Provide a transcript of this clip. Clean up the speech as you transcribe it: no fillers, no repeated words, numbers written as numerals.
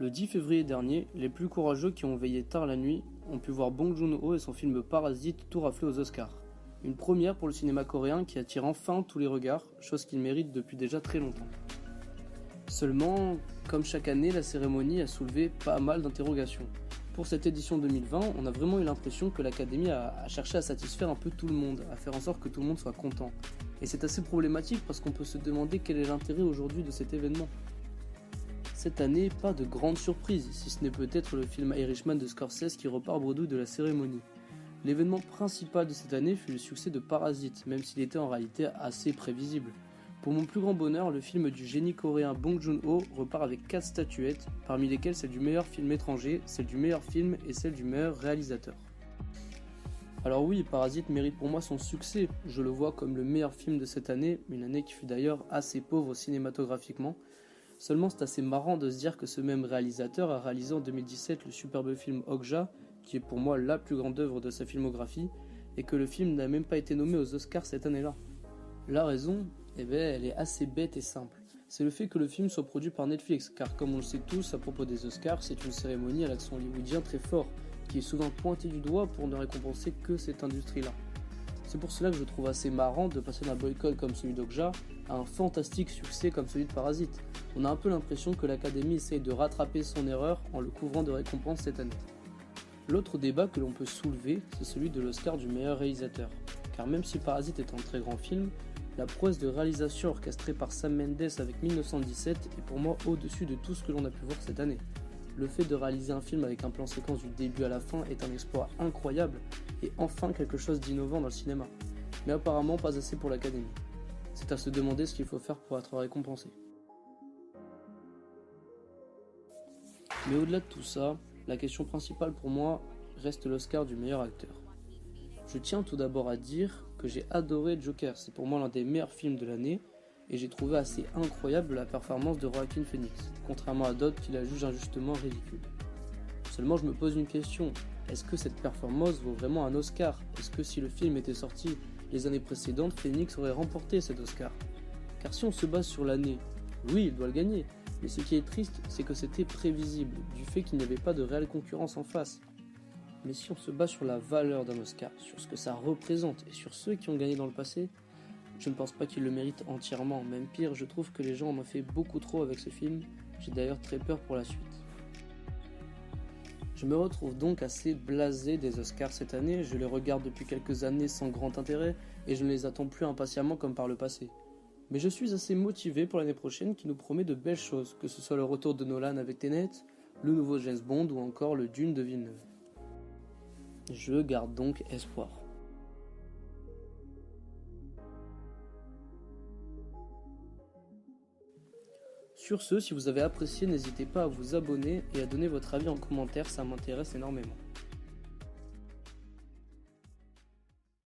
Le 10 février dernier, les plus courageux qui ont veillé tard la nuit ont pu voir Bong Joon-ho et son film Parasite tout rafler aux Oscars. Une première pour le cinéma coréen qui attire enfin tous les regards, chose qu'il mérite depuis déjà très longtemps. Seulement, comme chaque année, la cérémonie a soulevé pas mal d'interrogations. Pour cette édition 2020, on a vraiment eu l'impression que l'Académie a cherché à satisfaire un peu tout le monde, à faire en sorte que tout le monde soit content. Et c'est assez problématique parce qu'on peut se demander quel est l'intérêt aujourd'hui de cet événement. Cette année, pas de grande surprise, si ce n'est peut-être le film Irishman de Scorsese qui repart bredouille de la cérémonie. L'événement principal de cette année fut le succès de Parasite, même s'il était en réalité assez prévisible. Pour mon plus grand bonheur, le film du génie coréen Bong Joon-ho repart avec 4 statuettes, parmi lesquelles celle du meilleur film étranger, celle du meilleur film et celle du meilleur réalisateur. Alors oui, Parasite mérite pour moi son succès, je le vois comme le meilleur film de cette année, une année qui fut d'ailleurs assez pauvre cinématographiquement. Seulement c'est assez marrant de se dire que ce même réalisateur a réalisé en 2017 le superbe film Okja, qui est pour moi la plus grande œuvre de sa filmographie, et que le film n'a même pas été nommé aux Oscars cette année-là. La raison, elle est assez bête et simple. C'est le fait que le film soit produit par Netflix, car comme on le sait tous à propos des Oscars, c'est une cérémonie à l'accent hollywoodien très fort, qui est souvent pointée du doigt pour ne récompenser que cette industrie-là. C'est pour cela que je trouve assez marrant de passer d'un boycott comme celui d'Okja à un fantastique succès comme celui de Parasite. On a un peu l'impression que l'Académie essaye de rattraper son erreur en le couvrant de récompenses cette année. L'autre débat que l'on peut soulever, c'est celui de l'Oscar du meilleur réalisateur. Car même si Parasite est un très grand film, la prouesse de réalisation orchestrée par Sam Mendes avec 1917 est pour moi au-dessus de tout ce que l'on a pu voir cette année. Le fait de réaliser un film avec un plan séquence du début à la fin est un exploit incroyable et enfin quelque chose d'innovant dans le cinéma. Mais apparemment pas assez pour l'Académie. C'est à se demander ce qu'il faut faire pour être récompensé. Mais au-delà de tout ça, la question principale pour moi reste l'Oscar du meilleur acteur. Je tiens tout d'abord à dire que j'ai adoré Joker, c'est pour moi l'un des meilleurs films de l'année, et j'ai trouvé assez incroyable la performance de Joaquin Phoenix, contrairement à d'autres qui la jugent injustement ridicule. Seulement je me pose une question, est-ce que cette performance vaut vraiment un Oscar? Est-ce que si le film était sorti les années précédentes, Phoenix aurait remporté cet Oscar? Car si on se base sur l'année, oui, il doit le gagner, mais ce qui est triste, c'est que c'était prévisible, du fait qu'il n'y avait pas de réelle concurrence en face. Mais si on se base sur la valeur d'un Oscar, sur ce que ça représente et sur ceux qui ont gagné dans le passé, je ne pense pas qu'il le mérite entièrement. Même pire, je trouve que les gens en ont fait beaucoup trop avec ce film. J'ai d'ailleurs très peur pour la suite. Je me retrouve donc assez blasé des Oscars cette année. Je les regarde depuis quelques années sans grand intérêt et je ne les attends plus impatiemment comme par le passé. Mais je suis assez motivé pour l'année prochaine qui nous promet de belles choses, que ce soit le retour de Nolan avec Tenet, le nouveau James Bond ou encore le Dune de Villeneuve. Je garde donc espoir. Sur ce, si vous avez apprécié, n'hésitez pas à vous abonner et à donner votre avis en commentaire, ça m'intéresse énormément.